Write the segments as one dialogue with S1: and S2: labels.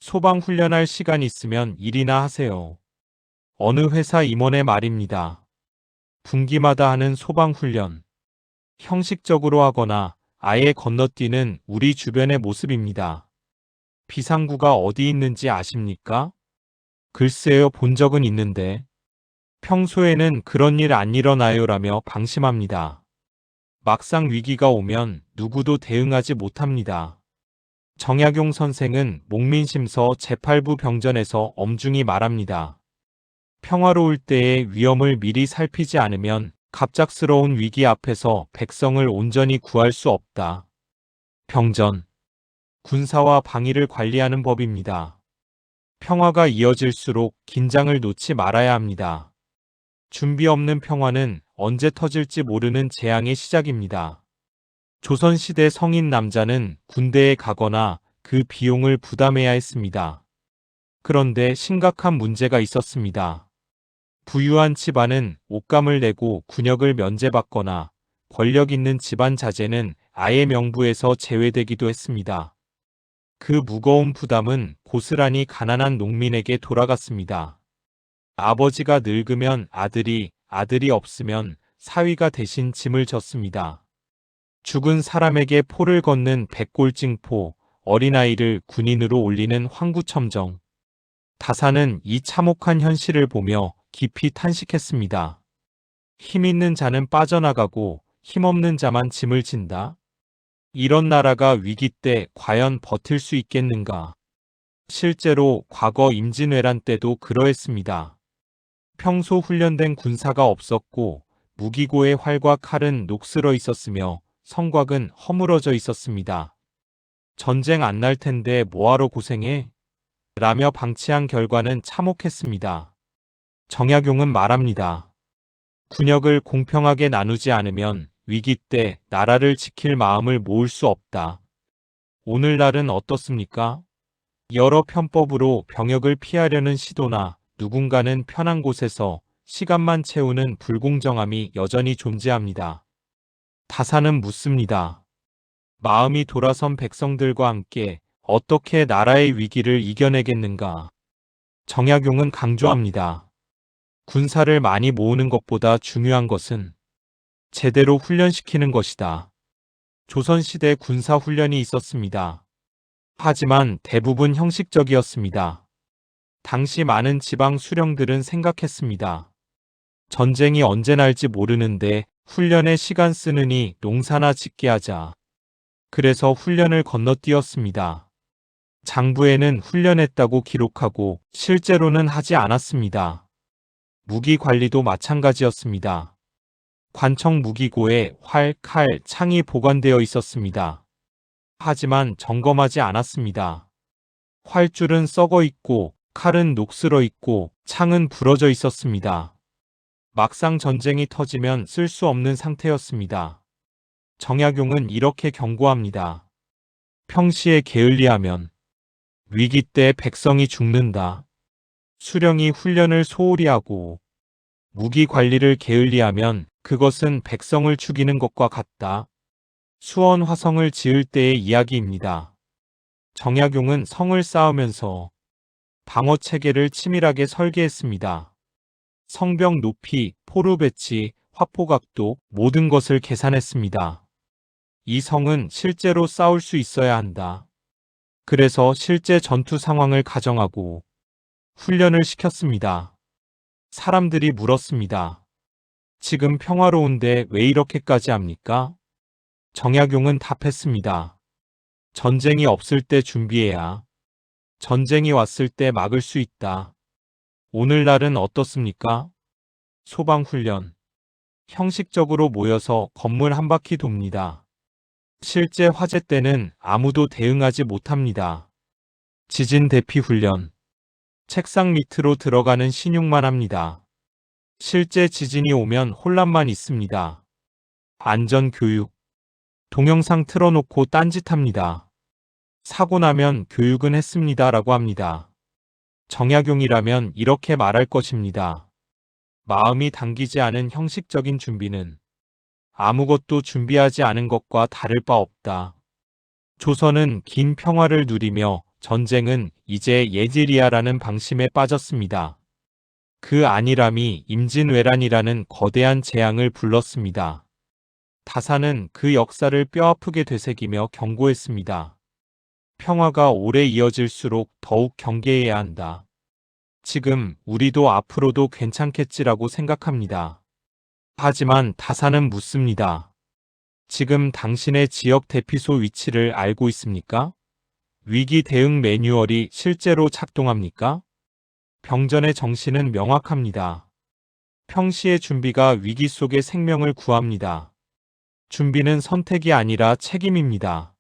S1: 소방 훈련할 시간 있으면 일이나 하세요. 어느 회사 임원의 말입니다. 분기마다 하는 소방 훈련. 형식적으로 하거나 아예 건너뛰는 우리 주변의 모습입니다. 비상구가 어디 있는지 아십니까? 글쎄요, 본 적은 있는데 평소에는 그런 일 안 일어나요라며 방심합니다. 막상 위기가 오면 누구도 대응하지 못합니다. 정약용 선생은 목민심서 제8부 병전에서 엄중히 말합니다. 평화로울 때의 위험을 미리 살피지 않으면 갑작스러운 위기 앞에서 백성을 온전히 구할 수 없다. 병전, 군사와 방위를 관리하는 법입니다. 평화가 이어질수록 긴장을 놓지 말아야 합니다. 준비 없는 평화는 언제 터질지 모르는 재앙의 시작입니다. 조선시대 성인 남자는 군대에 가거나 그 비용을 부담해야 했습니다. 그런데 심각한 문제가 있었습니다. 부유한 집안은 옷감을 내고 군역을 면제받거나 권력 있는 집안 자제는 아예 명부에서 제외되기도 했습니다. 그 무거운 부담은 고스란히 가난한 농민에게 돌아갔습니다. 아버지가 늙으면 아들이 없으면 사위가 대신 짐을 졌습니다. 죽은 사람에게 포를 걷는 백골징포, 어린아이를 군인으로 올리는 황구첨정. 다사는 이 참혹한 현실을 보며 깊이 탄식했습니다. 힘 있는 자는 빠져나가고 힘없는 자만 짐을 진다? 이런 나라가 위기 때 과연 버틸 수 있겠는가? 실제로 과거 임진왜란 때도 그러했습니다. 평소 훈련된 군사가 없었고 무기고의 활과 칼은 녹슬어 있었으며 성곽은 허물어져 있었습니다. 전쟁 안 날 텐데 뭐하러 고생해? 라며 방치한 결과는 참혹했습니다. 정약용은 말합니다. 군역을 공평하게 나누지 않으면 위기 때 나라를 지킬 마음을 모을 수 없다. 오늘날은 어떻습니까? 여러 편법으로 병역을 피하려는 시도나 누군가는 편한 곳에서 시간만 채우는 불공정함이 여전히 존재합니다. 다사는 묻습니다. 마음이 돌아선 백성들과 함께 어떻게 나라의 위기를 이겨내겠는가? 정약용은 강조합니다. 군사를 많이 모으는 것보다 중요한 것은 제대로 훈련시키는 것이다. 조선시대 군사훈련이 있었습니다. 하지만 대부분 형식적이었습니다. 당시 많은 지방 수령들은 생각했습니다. 전쟁이 언제 날지 모르는데 훈련에 시간 쓰느니 농사나 짓게 하자. 그래서 훈련을 건너뛰었습니다. 장부에는 훈련했다고 기록하고 실제로는 하지 않았습니다. 무기 관리도 마찬가지였습니다. 관청 무기고에 활, 칼, 창이 보관되어 있었습니다. 하지만 점검하지 않았습니다. 활줄은 썩어 있고 칼은 녹슬어 있고 창은 부러져 있었습니다. 막상 전쟁이 터지면 쓸 수 없는 상태였습니다. 정약용은 이렇게 경고합니다. 평시에 게을리하면 위기 때 백성이 죽는다. 수령이 훈련을 소홀히 하고 무기 관리를 게을리하면 그것은 백성을 죽이는 것과 같다. 수원 화성을 지을 때의 이야기입니다. 정약용은 성을 쌓으면서 방어 체계를 치밀하게 설계했습니다. 성벽 높이, 포로 배치, 화포 각도 모든 것을 계산했습니다. 이 성은 실제로 싸울 수 있어야 한다. 그래서 실제 전투 상황을 가정하고 훈련을 시켰습니다. 사람들이 물었습니다. 지금 평화로운데 왜 이렇게까지 합니까? 정약용은 답했습니다. 전쟁이 없을 때 준비해야 전쟁이 왔을 때 막을 수 있다. 오늘날은 어떻습니까? 소방훈련. 형식적으로 모여서 건물 한 바퀴 돕니다. 실제 화재 때는 아무도 대응하지 못합니다. 지진 대피 훈련. 책상 밑으로 들어가는 신용만 합니다. 실제 지진이 오면 혼란만 있습니다. 안전교육. 동영상 틀어놓고 딴짓합니다. 사고 나면 교육은 했습니다 라고 합니다. 정약용이라면 이렇게 말할 것입니다. 마음이 당기지 않은 형식적인 준비는 아무것도 준비하지 않은 것과 다를 바 없다. 조선은 긴 평화를 누리며 전쟁은 이제 예질이야라는 방심에 빠졌습니다. 그 안일함이 임진왜란이라는 거대한 재앙을 불렀습니다. 다산은 그 역사를 뼈아프게 되새기며 경고했습니다. 평화가 오래 이어질수록 더욱 경계해야 한다. 지금 우리도 앞으로도 괜찮겠지라고 생각합니다. 하지만 다산은 묻습니다. 지금 당신의 지역 대피소 위치를 알고 있습니까? 위기 대응 매뉴얼이 실제로 작동합니까? 병전의 정신은 명확합니다. 평시의 준비가 위기 속에 생명을 구합니다. 준비는 선택이 아니라 책임입니다.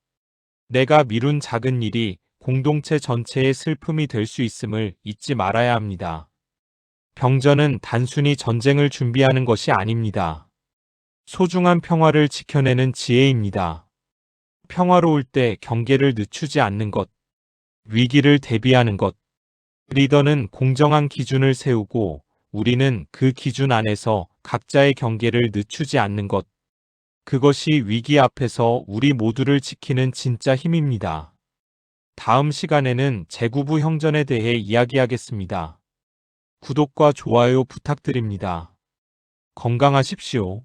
S1: 내가 미룬 작은 일이 공동체 전체의 슬픔이 될 수 있음을 잊지 말아야 합니다. 병전은 단순히 전쟁을 준비하는 것이 아닙니다. 소중한 평화를 지켜내는 지혜입니다. 평화로울 때 경계를 늦추지 않는 것, 위기를 대비하는 것. 리더는 공정한 기준을 세우고 우리는 그 기준 안에서 각자의 경계를 늦추지 않는 것. 그것이 위기 앞에서 우리 모두를 지키는 진짜 힘입니다. 다음 시간에는 제구부 형전에 대해 이야기하겠습니다. 구독과 좋아요 부탁드립니다. 건강하십시오.